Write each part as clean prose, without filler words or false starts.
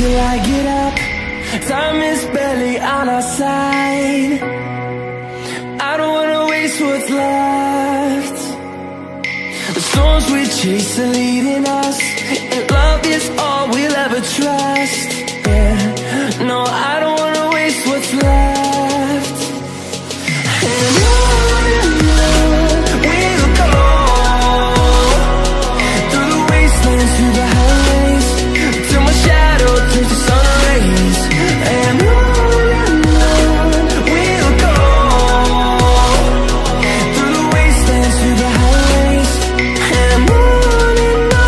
till I get up. Time is barely on our side. I don't wanna waste what's left. The storms we chase are leading us, and love is all we'll ever trust. Yeah, no, I don't wanna waste what's left. And on we'll go, through the wastelands, through the highways, till my shadow turns to sun rays. And on we'll go, through the wastelands, through the highways. And on we'll go.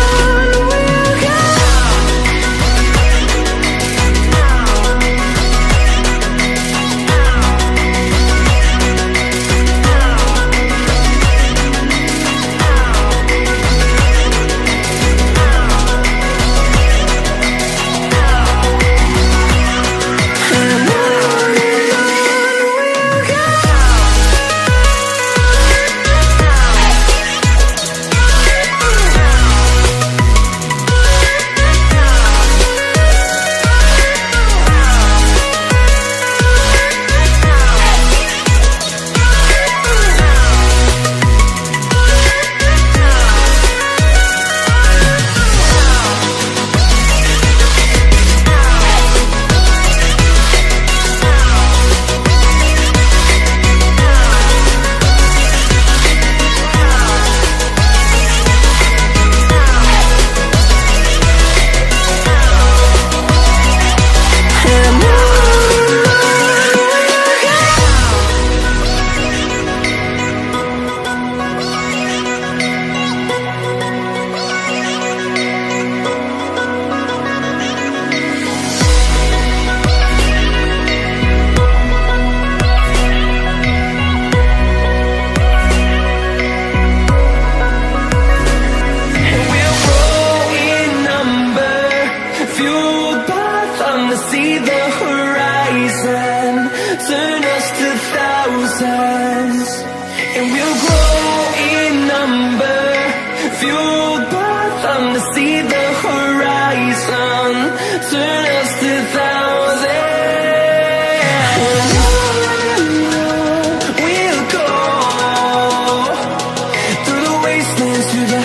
See the horizon, turn us to thousands, and we'll grow in number, fueled by them to see the horizon, turn us to thousands. And we'll go through the wastelands, through the